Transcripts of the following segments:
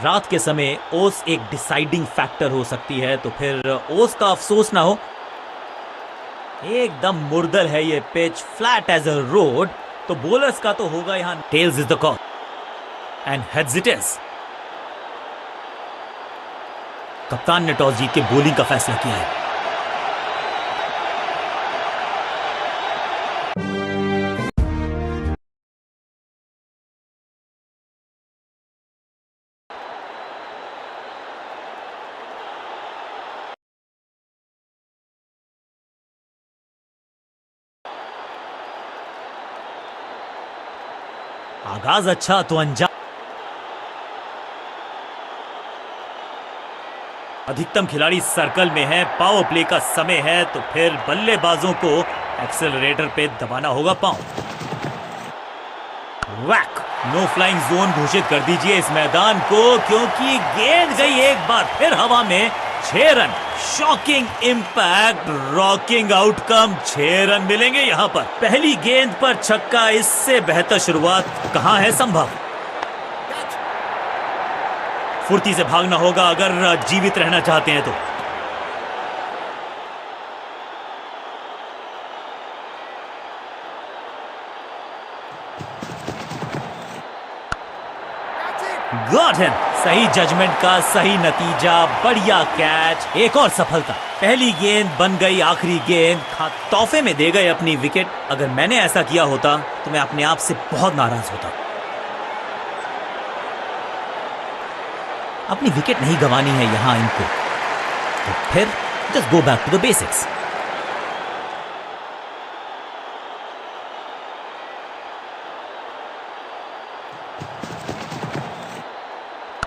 रात के समय ओस एक डिसाइडिंग फैक्टर हो सकती है, तो फिर ओस का अफसोस ना हो। एकदम मुर्दल है ये pitch, flat as a road, तो बॉलर्स का तो होगा यहां tails is the call and heads it is. कप्तान ने टॉस जीत के बॉलिंग का फैसला किया है। आगाज अच्छा तो अंजाम। अधिकतम खिलाड़ी सर्कल में है, पावर प्ले का समय है, तो फिर बल्लेबाजों को एक्सेलरेटर पे दबाना होगा पांव। वैक, नो फ्लाइंग जोन घोषित कर दीजिए इस मैदान को, क्योंकि गेंद गई एक बार फिर हवा में। 6 run, shocking impact, rocking outcome. 6 run मिलेंगे यहां पर। पहली गेंद पर छक्का, इससे बेहतर शुरुआत कहां है संभव। फुर्ती से भागना होगा अगर जीवित रहना चाहते हैं तो। गॉट हिम, सही जजमेंट का सही नतीजा, बढ़िया कैच, एक और सफलता। पहली गेंद बन गई आखिरी गेंद, तोहफे में दे गए अपनी विकेट। अगर मैंने ऐसा किया होता तो मैं अपने आप से बहुत नाराज होता। अपनी विकेट नहीं गंवानी है यहां इनको, तो फिर just go back to the basics.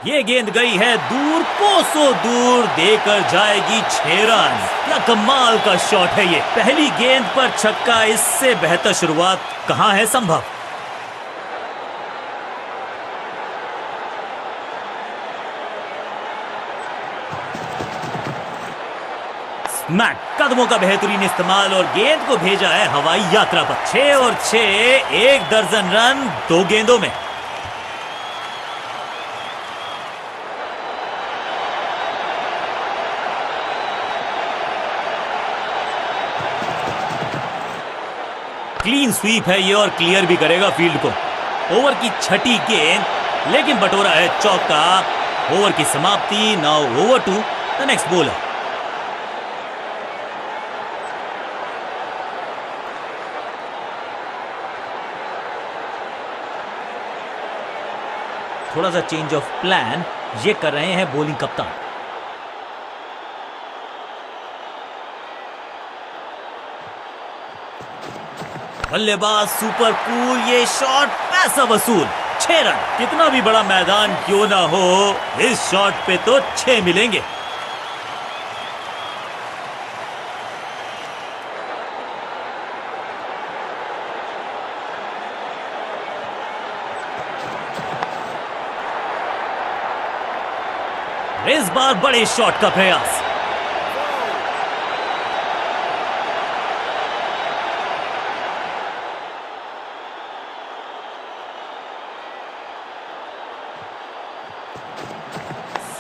ये गेंद गई है दूर, कोसों दूर, देकर जाएगी 6 रन। क्या कमाल का शॉट है ये। पहली गेंद पर छक्का, इससे बेहतर शुरुआत कहां है संभव। स्मैक, कदमों का बेहतरीन इस्तेमाल और गेंद को भेजा है हवाई यात्रा पर। 6 और 6, 1 दर्जन रन 2 गेंदों में। क्लीन स्वीप है ये और क्लियर भी करेगा फील्ड को। ओवर की छठी गेंद, लेकिन बटोरा है चौका। ओवर की समाप्ति। Now over to the next bowler. थोड़ा सा चेंज ऑफ प्लान ये कर रहे हैं बॉलिंग कप्तान। बल्लेबाज सुपर कूल, ये शॉट पैसा वसूल। 6 रन, कितना भी बड़ा मैदान क्यों ना हो, इस शॉट पे तो 6 मिलेंगे। इस बार बड़े शॉट का प्रयास।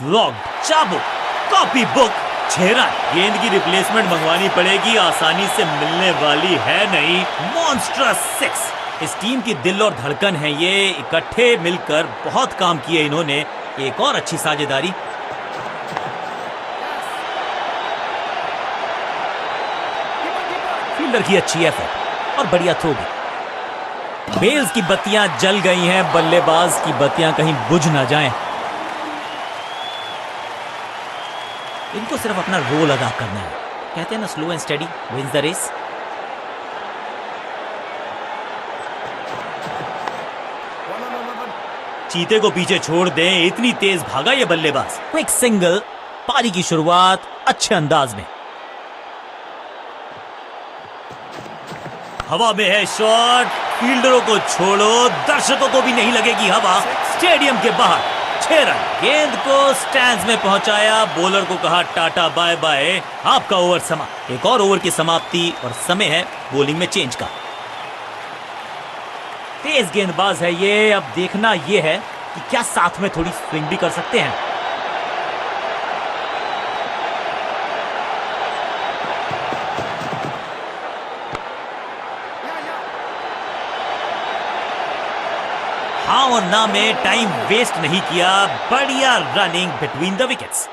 लॉग, चाबुक, कॉपी बुक। 6 रन। गेंद की रिप्लेसमेंट मंगवानी पड़ेगी, आसानी से मिलने वाली है नहीं। मॉन्स्ट्रस 6। इस टीम की दिल और धड़कन है ये, इकट्ठे मिलकर बहुत काम किए इन्होंने। एक और अच्छी साझेदारी। फील्डर की अच्छी एफर्ट और बढ़िया थ्रो भी। बेल्स की बत्तियां जल गई हैं, बल्लेबाज की बत्तियां कहीं बुझ ना जाएं। इनको सिर्फ अपना रोल अदा करना है। कहते हैं ना, slow and steady wins the race. चीते को पीछे छोड़ दें, इतनी तेज भागा ये बल्लेबाज। क्विक सिंगल, पारी की शुरुआत अच्छे अंदाज में। हवा में है शॉट, फील्डरों को छोड़ो, दर्शकों को भी नहीं लगेगी हवा। स्टेडियम के बाहर 6 रन। गेंद को स्टैंड्स में पहुंचाया, बॉलर को कहा टाटा बाय बाय, आपका ओवर समाप्त। एक और ओवर की समाप्ति और समय है बॉलिंग में चेंज का। तेज गेंदबाज है ये, अब देखना ये है कि क्या साथ में थोड़ी स्विंग भी कर सकते हैं। हाँ और ना में टाइम वेस्ट नहीं किया, बढ़िया running between the wickets.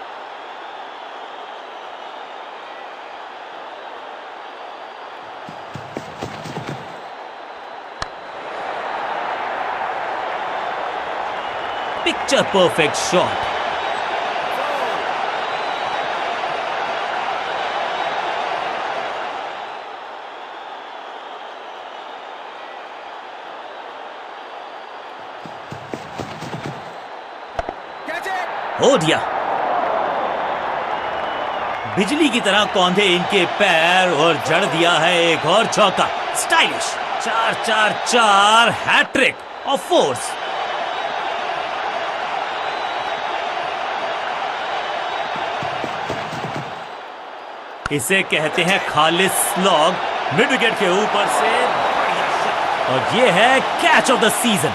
Picture perfect shot. हो दिया। बिजली की तरह कौंधे इनके पैर और जड़ दिया है एक और चौका। Stylish 4-4-4 hattrick of fours. इसे कहते हैं खालिस स्लॉग, मिड विकेट के ऊपर से, और ये है catch of the season.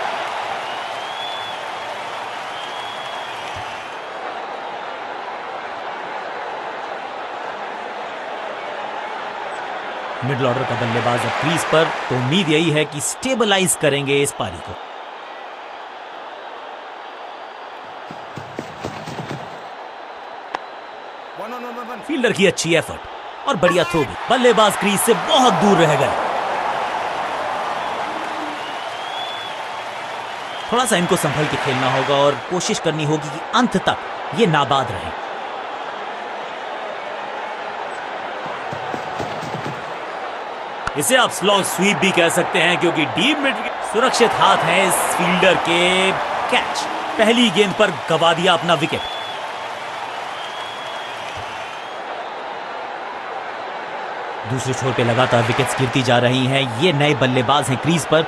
Middle order का बल्लेबाज अब क्रीज पर, तो उम्मीद यही है कि स्टेबलाइज करेंगे इस पारी को। फील्डर की अच्छी एफर्ट और बढ़िया थ्रो भी। बल्लेबाज क्रीज से बहुत दूर रह गए। थोड़ा सा इनको संभल के खेलना होगा और कोशिश करनी होगी कि अंत तक ये नाबाद रहे। इसे आप स्लॉग स्वीप भी कह सकते हैं, क्योंकि डीप मिड सुरक्षित हाथ हैं इस फील्डर के। कैच, पहली गेंद पर गवा दिया अपना विकेट। दूसरे छोर पे लगातार विकेट्स गिरती जा रही हैं। ये नए बल्लेबाज हैं क्रीज पर,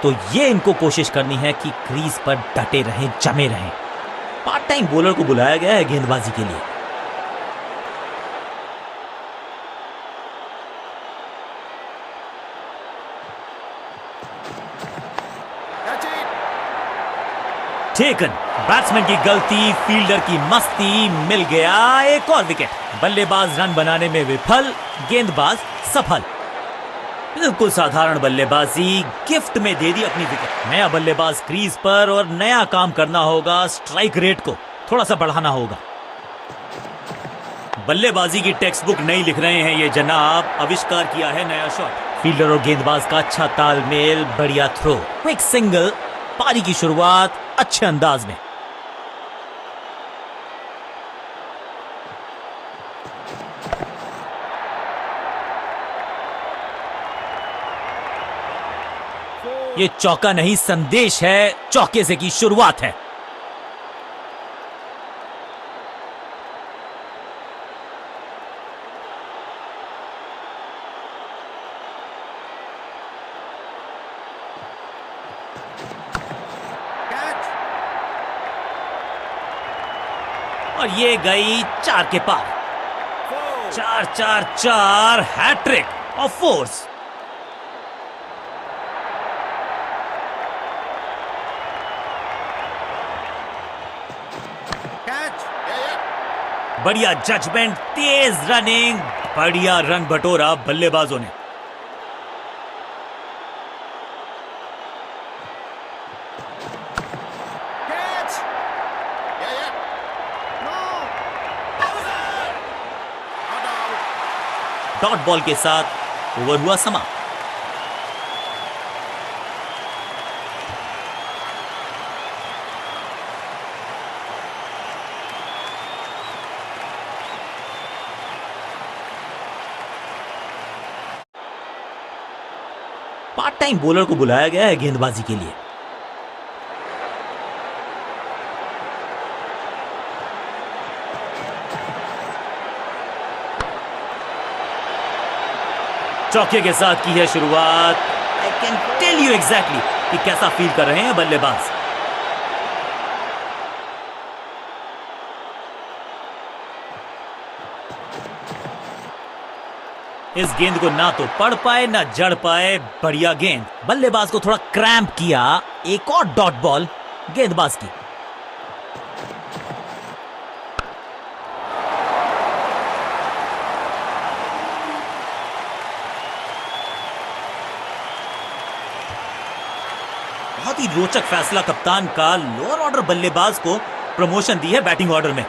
तो ये इनको कोशिश करनी है कि क्रीज पर डटे रहें, जमे रहें। पार्ट टाइम बॉलर को बुलाया गया है गेंदबाजी के लिए। टेकन, बैट्समैन की गलती, फील्डर की मस्ती, मिल गया एक और विकेट। बल्लेबाज रन बनाने में विफल, गेंदबाज सफल। बिल्कुल साधारण बल्लेबाजी, गिफ्ट में दे दी अपनी विकेट। नया बल्लेबाज क्रीज पर और नया काम करना होगा। स्ट्राइक रेट को थोड़ा सा बढ़ाना होगा। बल्लेबाजी की टेक्स्ट बुक नहीं लिख रहे हैं ये जनाब, आविष्कार किया है नया शॉट। फील्डर और गेंदबाज का अच्छा तालमेल, बढ़िया थ्रो, क्विक सिंगल। पारी की शुरुआत अच्छे अंदाज में। ये चौका नहीं, संदेश है, चौके से की शुरुआत है। और ये गई 4 के पार। 4-4-4 हैट्रिक ऑफ फोर्स। बढ़िया जजमेंट, तेज रनिंग, बढ़िया रन बटोरा बल्लेबाजों ने। डॉट बॉल के साथ ओवर हुआ समाप्त। पार्ट टाइम बॉलर को बुलाया गया है गेंदबाजी के लिए। चौके के साथ की है शुरुआत। I can tell you exactly कि कैसा फील कर रहे हैं बल्लेबाज। इस गेंद को ना तो पढ़ पाए ना जड़ पाए, बढ़िया गेंद। बल्लेबाज को थोड़ा क्रैम्प किया। एक और डॉट बॉल। गेंदबाज की। बहुत ही रोचक फैसला कप्तान का, लोअर ऑर्डर बल्लेबाज को प्रमोशन दी है बैटिंग ऑर्डर में।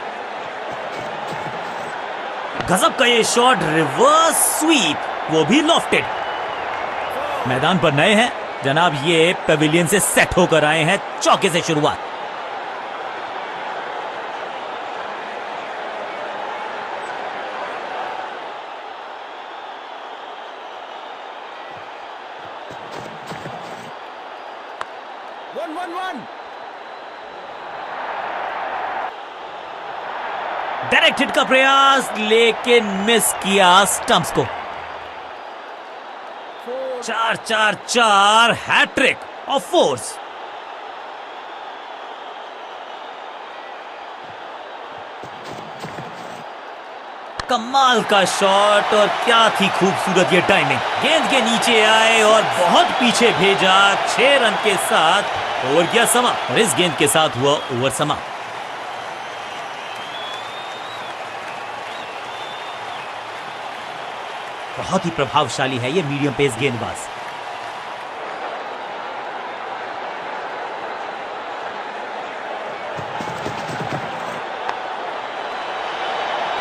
गजब का ये शॉट, रिवर्स स्वीप, वो भी लॉफ्टेड। मैदान पर नए हैं जनाब, ये पेविलियन से सेट होकर आए हैं, चौके से शुरुआत। डायरेक्ट हिट का प्रयास, लेकिन मिस किया स्टंप्स को। 4-4-4 हैट्रिक ऑफ फोर्स। कमाल का शॉट, और क्या थी खूबसूरत ये टाइमिंग। गेंद के नीचे आए और बहुत पीछे भेजा। 6 रन के साथ ओवर गया समा, और इस गेंद के साथ हुआ ओवर समा। बहुत ही प्रभावशाली है ये मीडियम पेस गेंदबाज।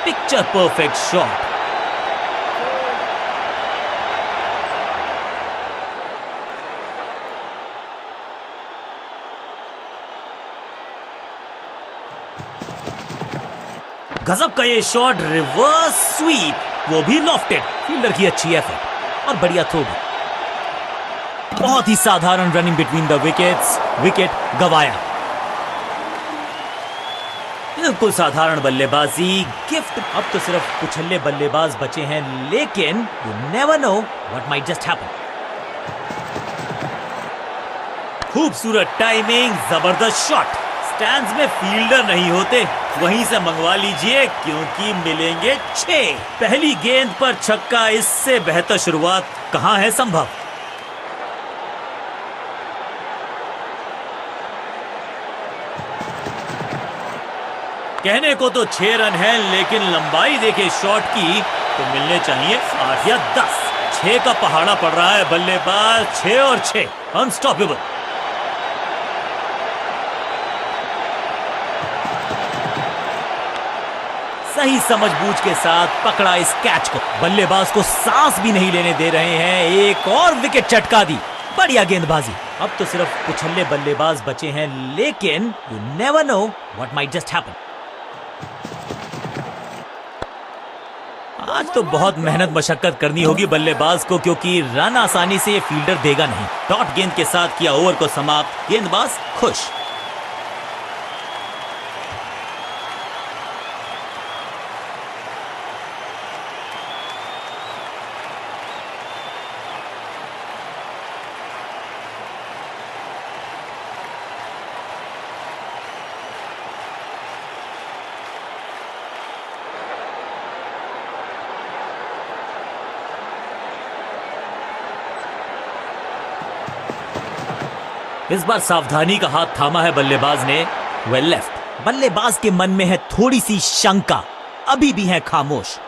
Picture perfect shot. गजब का ये शॉट, रिवर्स स्वीप, वो भी लॉफ्टेड। फील्डर की अच्छी एफर्ट और बढ़िया थ्रो भी। बहुत ही साधारण running between the wickets, wicket गवाया। बिल्कुल साधारण बल्लेबाजी, गिफ्ट। अब तो सिर्फ कुछल्ले बल्लेबाज बचे हैं, लेकिन you never know what might just happen. खूबसूरत टाइमिंग, जबरदस्त शॉट। स्टैंड्स में फील्डर नहीं होते, वहीं से मंगवा लीजिए, क्योंकि मिलेंगे 6। पहली गेंद पर छक्का, इससे बेहतर शुरुआत कहां है संभव। कहने को तो 6 रन है, लेकिन लंबाई देखे शॉट की तो मिलने चाहिए 8 या 10। 6 का पहाड़ा पड़ रहा है बल्लेबाज। 6 और 6 अनस्टॉपेबल। सही समझबूझ के साथ पकड़ा इस कैच को। बल्लेबाज को सांस भी नहीं लेने दे रहे हैं। एक और विकेट चटका दी। बढ़िया गेंदबाजी। अब तो सिर्फ कुछल्ले बल्लेबाज बचे हैं, लेकिन you never know what might just happen. आज तो बहुत मेहनत मशक्कत करनी होगी बल्लेबाज को, क्योंकि रन आसानी से ये फील्डर देगा नहीं। डॉट गेंद के साथ किया ओवर को समाप्त। गेंदबाज खुश। इस बार सावधानी का हाथ थामा है बल्लेबाज ने। Well left. बल्लेबाज के मन में है थोड़ी सी शंका, अभी भी है खामोश।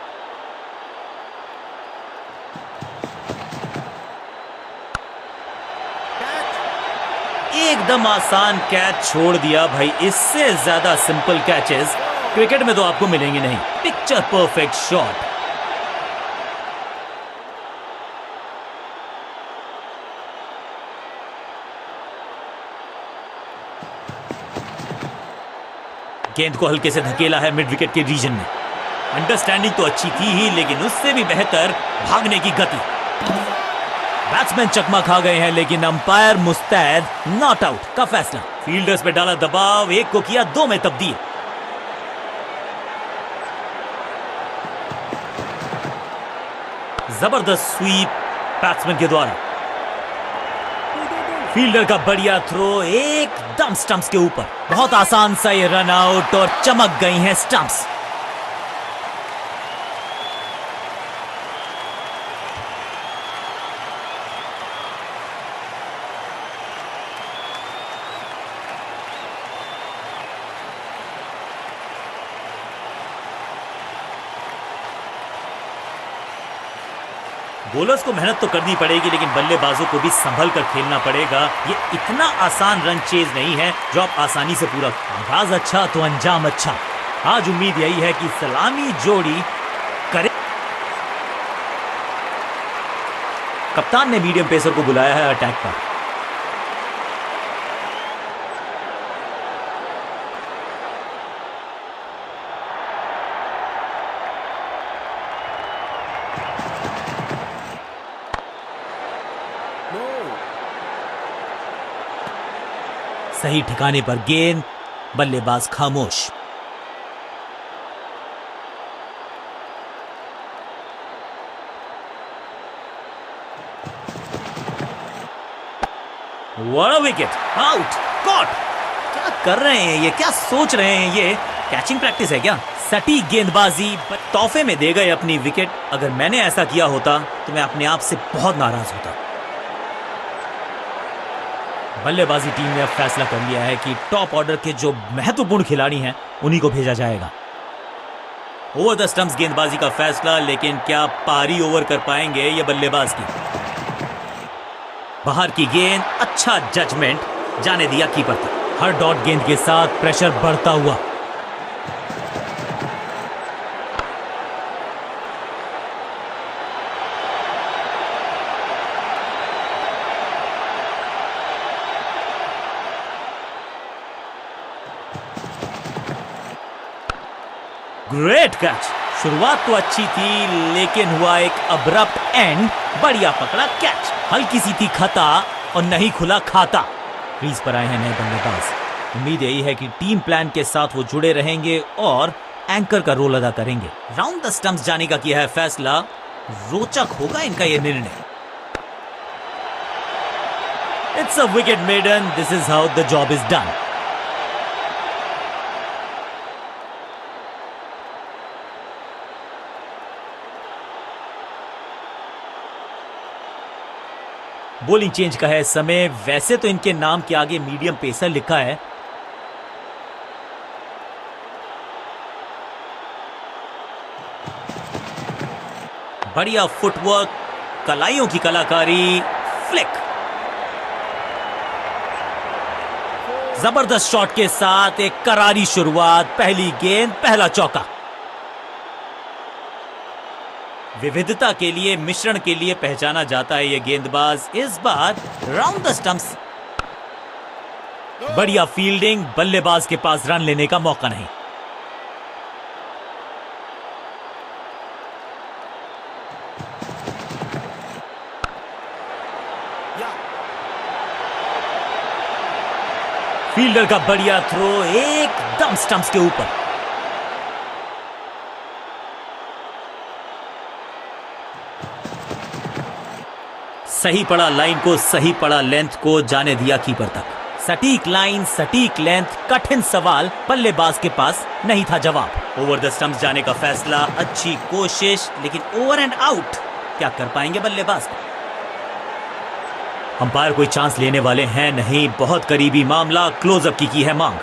एकदम आसान कैच छोड़ दिया भाई। इससे ज्यादा सिंपल कैचेस क्रिकेट में तो आपको मिलेंगे नहीं। Picture perfect shot. गेंद को हल्के से धकेला है मिड विकेट के रीजन में। अंडरस्टैंडिंग तो अच्छी थी ही, लेकिन उससे भी बेहतर भागने की गति। बैट्समैन चकमा खा गए हैं, लेकिन अंपायर मुस्तैद। नॉट आउट का फैसला। फील्डर्स पे डाला दबाव, 1 को किया 2 में तब्दील। जबरदस्त स्वीप बैट्समैन के द्वारा। फील्डर का बढ़िया थ्रो, एकदम स्टंप्स के ऊपर। बहुत आसान सा ये रन आउट, और चमक गई हैं स्टंप्स। बॉलर्स को मेहनत तो करनी पड़ेगी, लेकिन बल्लेबाजों को भी संभल कर खेलना पड़ेगा। ये इतना आसान रन चेज नहीं है जो आप आसानी से पूरा। आगाज अच्छा तो अंजाम अच्छा। आज उम्मीद यही है कि सलामी जोड़ी करे। कप्तान ने मीडियम पेसर को बुलाया है अटैक पर। सही ठिकाने पर गेंद, बल्लेबाज खामोश। What a wicket, out, caught. क्या कर रहे हैं ये, क्या सोच रहे हैं ये? कैचिंग प्रैक्टिस है क्या? सटीक गेंदबाजी, तोहफे में दे गए अपनी विकेट। अगर मैंने ऐसा किया होता तो मैं अपने आप से बहुत नाराज होता। बल्लेबाजी टीम ने अब फैसला कर लिया है कि टॉप ऑर्डर के जो महत्वपूर्ण खिलाड़ी हैं उन्हीं को भेजा जाएगा। ओवर द स्टंप्स गेंदबाजी का फैसला, लेकिन क्या पारी ओवर कर पाएंगे ये बल्लेबाज की? बाहर की गेंद, अच्छा जजमेंट, जाने दिया कीपर तक। हर डॉट गेंद के साथ प्रेशर बढ़ता हुआ। Great catch. शुरुआत तो अच्छी थी, लेकिन हुआ एक अब्रप्ट एंड। बढ़िया पकड़ा कैच। हल्की सी थी खता और नहीं खुला खाता। क्रीज पर आए हैं नए बल्लेबाज। उम्मीद यही है कि टीम प्लान के साथ वो जुड़े रहेंगे और एंकर का रोल अदा करेंगे। राउंड द स्टंप्स जाने का किया है फैसला। रोचक होगा इनका यह निर्णय। It's a wicket maiden. This is how the job is done. Bowling change का है समय। वैसे तो इनके नाम के आगे मीडियम पेसर लिखा है। बढ़िया फुटवर्क, कलाइयों की कलाकारी, फ्लिक। जबरदस्त शॉट के साथ एक करारी शुरुआत। पहली गेंद, पहला चौका। विविधता के लिए, मिश्रण के लिए पहचाना जाता है ये गेंदबाज। इस बार राउंड द स्टंप्स। बढ़िया फील्डिंग, बल्लेबाज के पास रन लेने का मौका नहीं। फील्डर का बढ़िया थ्रो, एकदम स्टंप्स के ऊपर। सही पड़ा लाइन को, सही पड़ा लेंथ को, जाने दिया कीपर तक। सटीक लाइन, सटीक लेंथ, कठिन सवाल, बल्लेबाज के पास नहीं था जवाब। ओवर द स्टंप्स जाने का फैसला, अच्छी कोशिश, लेकिन ओवर एंड आउट। क्या कर पाएंगे बल्लेबाज? अंपायर कोई चांस लेने वाले हैं नहीं। बहुत करीबी मामला, क्लोजअप की है मांग।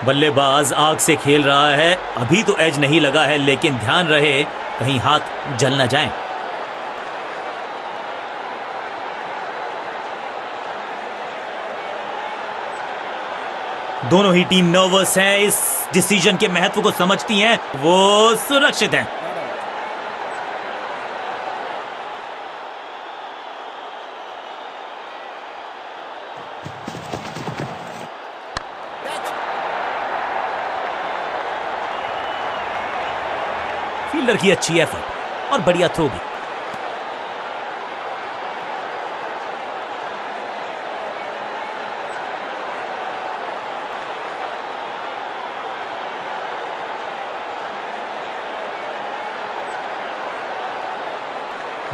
बल्लेबाज आग से खेल रहा है। अभी तो एज नहीं लगा है, लेकिन ध्यान रहे कहीं हाथ जल न जाए। दोनों ही टीम नर्वस हैं, इस डिसीजन के महत्व को समझती हैं। वो सुरक्षित हैं। फील्डर की अच्छी एफर्ट और बढ़िया थ्रो भी।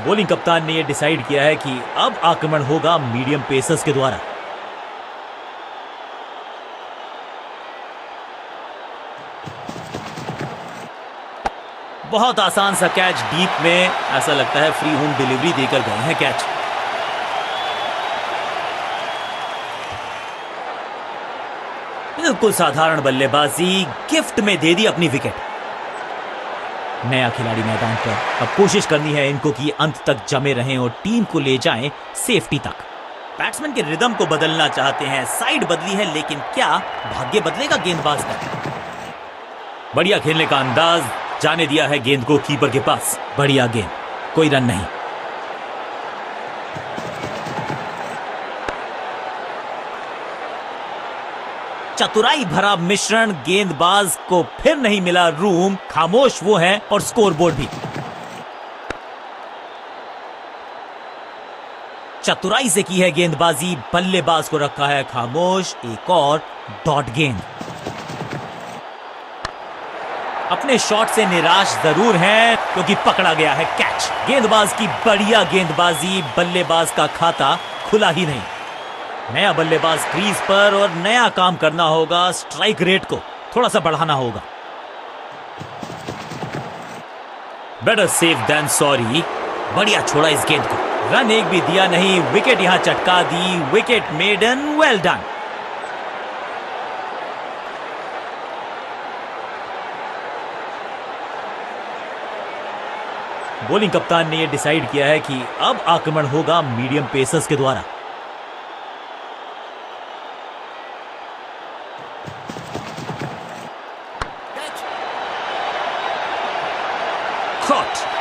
बॉलिंग कप्तान ने यह डिसाइड किया है कि अब आक्रमण होगा मीडियम पेसर्स के द्वारा। बहुत आसान सा कैच डीप में। ऐसा लगता है फ्री होम डिलीवरी देकर गए हैं कैच। बिल्कुल साधारण बल्लेबाजी, गिफ्ट में दे दी अपनी विकेट। नया खिलाड़ी मैदान पर, अब कोशिश करनी है इनको कि अंत तक जमे रहें और टीम को ले जाएं सेफ्टी तक। बैट्समैन के रिदम को बदलना चाहते हैं, साइड बदली है, लेकिन क्या भाग्य बदलेगा गेंदबाज का? बढ़िया खेलने का अंदाज, जाने दिया है गेंद को कीपर के पास। बढ़िया गेंद, कोई रन नहीं। चतुराई भरा मिश्रण, गेंदबाज को फिर नहीं मिला रूम, खामोश वो है और स्कोरबोर्ड भी। चतुराई से की है गेंदबाजी, बल्लेबाज को रखा है खामोश। एक और डॉट गेंद। अपने शॉट से निराश जरूर हैं क्योंकि पकड़ा गया है कैच। गेंदबाज की बढ़िया गेंदबाजी, बल्लेबाज का खाता खुला ही नहीं। नया बल्लेबाज क्रीज पर और नया काम करना होगा, स्ट्राइक रेट को थोड़ा सा बढ़ाना होगा। Better safe than sorry. बढ़िया छोड़ा इस गेंद को, रन एक भी दिया नहीं, विकेट यहां चटका दी। Wicket maiden, well done. Bowling कप्तान ने यह डिसाइड किया है कि अब आक्रमण होगा मीडियम पेसर्स के द्वारा।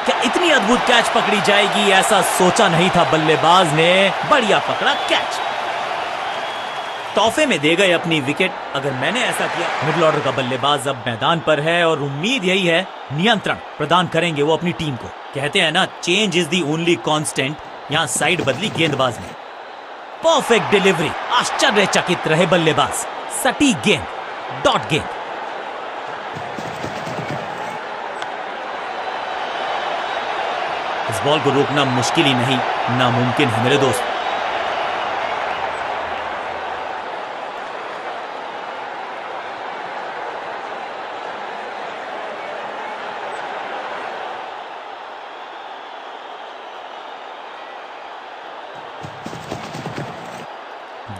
क्या इतनी अद्भुत कैच पकड़ी जाएगी, ऐसा सोचा नहीं था बल्लेबाज ने। बढ़िया पकड़ा कैच, तोहफे में दे गए अपनी विकेट। अगर मैंने ऐसा किया। मिडिल ऑर्डर का बल्लेबाज अब मैदान पर है और उम्मीद यही है नियंत्रण प्रदान करेंगे वो अपनी टीम को। कहते हैं ना, change is the only constant. यहां साइड बदली गेंदबाज ने, परफेक्ट डिलीवरी, आश्चर्यचकित रहे बल्लेबाज। सटीक गेंद, डॉट गेंद। इस बॉल को रोकना मुश्किल ही नहीं, नामुमकिन है मेरे दोस्त।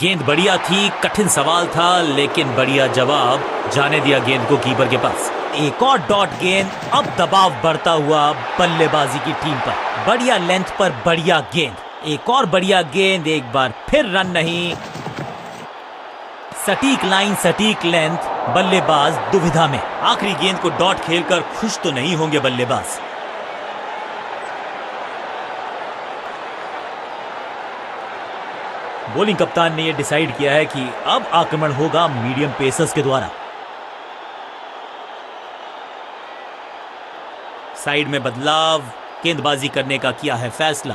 गेंद बढ़िया थी, कठिन सवाल था, लेकिन बढ़िया जवाब। जाने दिया गेंद को कीपर के पास। एक और डॉट गेंद, अब दबाव बढ़ता हुआ बल्लेबाजी की टीम पर। बढ़िया लेंथ पर बढ़िया गेंद, एक और बढ़िया गेंद, एक बार फिर रन नहीं। सटीक लाइन, सटीक लेंथ, बल्लेबाज दुविधा में। आखिरी गेंद को डॉट खेलकर खुश तो नहीं होंगे बल्लेबाज। बॉलिंग कप्तान ने यह डिसाइड किया है कि अब आक्रमण होगा मीडियम पेसर्स के द्वारा। साइड में बदलाव, गेंदबाजी करने का किया है फैसला।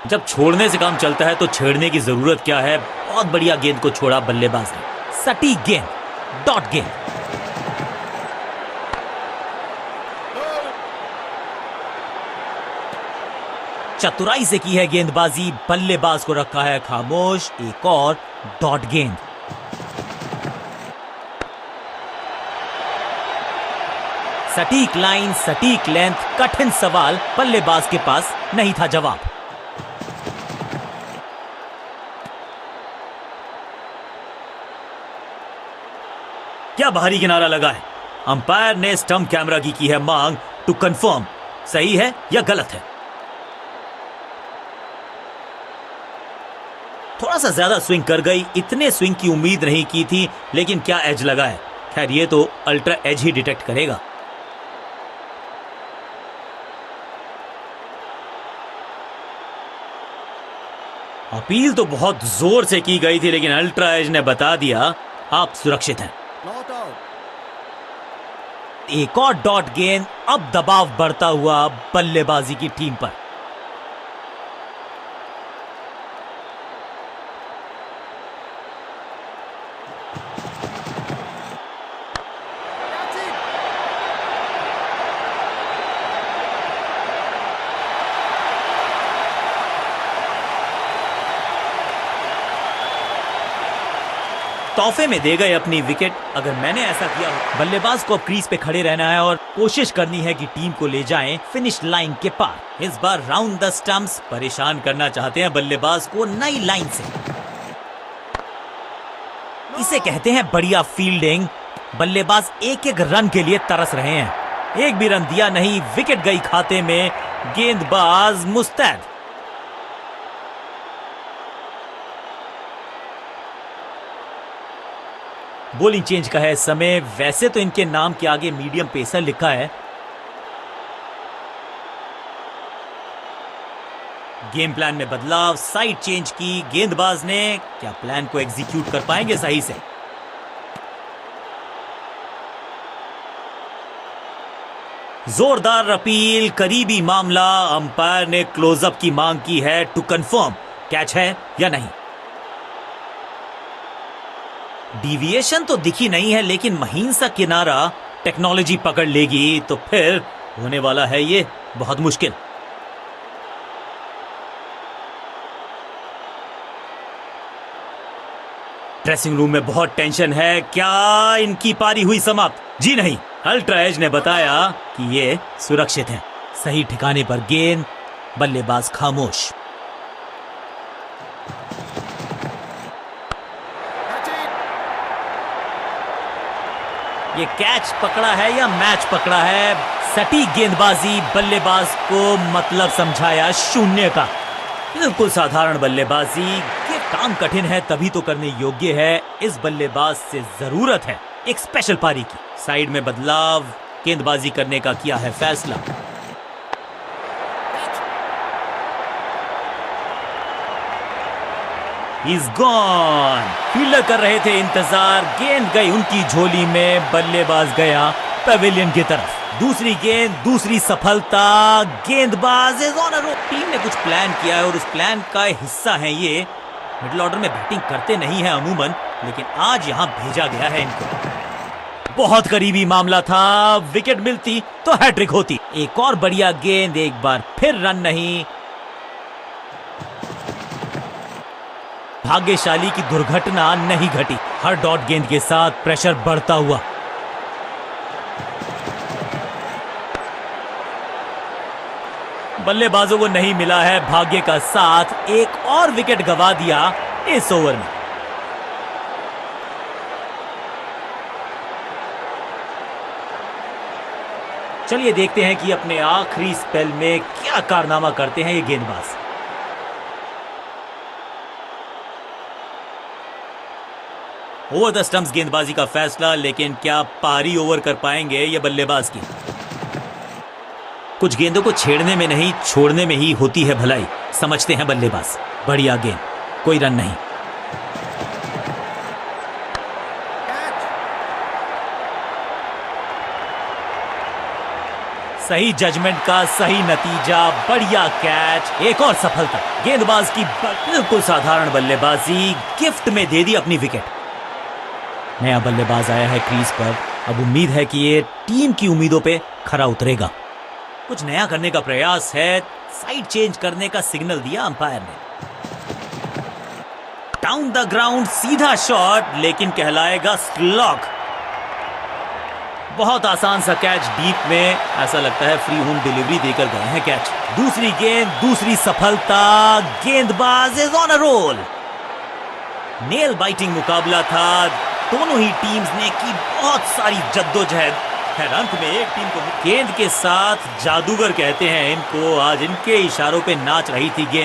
जब छोड़ने से काम चलता है तो छेड़ने की जरूरत क्या है। बहुत बढ़िया गेंद को छोड़ा बल्लेबाज ने। सटीक गेंद, डॉट गेंद। चतुराई से की है गेंदबाजी, बल्लेबाज को रखा है खामोश। एक और डॉट गेंद। सटीक लाइन, सटीक लेंथ, कठिन सवाल, बल्लेबाज के पास नहीं था जवाब। क्या भारी किनारा लगा है। अंपायर ने स्टंप कैमरा की है मांग टू कंफर्म सही है या गलत है। थोड़ा सा ज्यादा स्विंग कर गई, इतने स्विंग की उम्मीद नहीं की थी, लेकिन क्या एज लगा है। खैर ये तो अल्ट्रा एज ही डिटेक्ट करेगा। अपील तो बहुत जोर से की गई थी, लेकिन अल्ट्रा एज ने बता दिया आप सुरक्षित हैं। एक और डॉट गेंद, अब दबाव बढ़ता हुआ बल्लेबाजी की टीम पर। तोहफे में दे गए अपनी विकेट। अगर मैंने ऐसा किया हो। बल्लेबाज को अब क्रीज पे खड़े रहना है और कोशिश करनी है कि टीम को ले जाएं फिनिश लाइन के पार। इस बार राउंड द स्टंप्स, परेशान करना चाहते हैं बल्लेबाज को नई लाइन से। इसे कहते हैं बढ़िया फील्डिंग। बल्लेबाज एक एक रन के लिए तरस रहे हैं। एक भी रन दिया नहीं, विकेट गई खाते में, गेंदबाज मुस्तैद। बॉलिंग चेंज का है समय। वैसे तो इनके नाम के आगे मीडियम पेसर लिखा है। गेम प्लान में बदलाव, साइड चेंज की गेंदबाज ने। क्या प्लान को एग्जीक्यूट कर पाएंगे सही से? जोरदार अपील, करीबी मामला। अंपायर ने क्लोजअप की मांग की है टू कंफर्म कैच है या नहीं। डिविएशन तो दिखी नहीं है, लेकिन महीन सा किनारा टेक्नोलॉजी पकड़ लेगी तो फिर होने वाला है ये बहुत मुश्किल। ड्रेसिंग रूम में बहुत टेंशन है। क्या इनकी पारी हुई समाप्त? जी नहीं, अल्ट्रा एज ने बताया कि ये सुरक्षित हैं। सही ठिकाने पर गेंद, बल्लेबाज खामोश। ये कैच पकड़ा है या मैच पकड़ा है? सटीक गेंदबाजी, बल्लेबाज को मतलब समझाया शून्य का। बिल्कुल साधारण बल्लेबाजी। ये काम कठिन है तभी तो करने योग्य है। इस बल्लेबाज से जरूरत है एक स्पेशल पारी की। साइड में बदलाव, गेंदबाजी करने का किया है फैसला। He's gone। फील्डर कर रहे थे इंतजार, गेंद गई उनकी झोली में, बल्लेबाज गया पवेलियन की तरफ। दूसरी गेंद, दूसरी सफलता, गेंदबाज is on a roll. Team ने कुछ प्लान किया है और उस प्लान का हिस्सा है ये। मिडिल ऑर्डर में बैटिंग करते नहीं है अमूमन, लेकिन आज यहां भेजा गया है इनको। बहुत करीबी मामला था, विकेट मिलती तो हैट्रिक होती। एक और बढ़िया गेंद, एक बार फिर रन नहीं। भाग्यशाली की दुर्घटना नहीं घटी। हर डॉट गेंद के साथ प्रेशर बढ़ता हुआ। बल्लेबाजों को नहीं मिला है भाग्य का साथ। एक और विकेट गंवा दिया इस ओवर में। चलिए देखते हैं कि अपने आखिरी स्पेल में क्या कारनामा करते हैं ये गेंदबाज। ओवर द स्टंप्स गेंदबाजी का फैसला, लेकिन क्या पारी ओवर कर पाएंगे ये बल्लेबाज की? कुछ गेंदों को छेड़ने में नहीं, छोड़ने में ही होती है भलाई, समझते हैं बल्लेबाज। बढ़िया गेंद, कोई रन नहीं। सही जजमेंट का सही नतीजा, बढ़िया कैच, एक और सफलता। गेंदबाज की बिल्कुल साधारण बल्लेबाजी, गिफ्ट में दे दी अपनी विकेट। नया बल्लेबाज आया है क्रीज पर। अब उम्मीद है कि ये टीम की उम्मीदों पे खरा उतरेगा। कुछ नया करने का प्रयास है। साइड चेंज करने का सिग्नल दिया अंपायर ने। डाउन द ग्राउंड, सीधा शॉट, लेकिन कहलाएगा स्लॉग। बहुत आसान सा कैच डीप में। ऐसा लगता है फ्री होम डिलीवरी देकर गए हैं कैच। दूसरी गेंद, दूसरी सफलता, गेंदबाज is on a roll. Nail biting मुकाबला था। दोनों ही टीम्स ने की बहुत सारी जद्दोजहद। खैर अंत में एक टीम को गेंद के साथ जादूगर कहते हैं इनको। आज इनके इशारों पे नाच रही थी गेंद।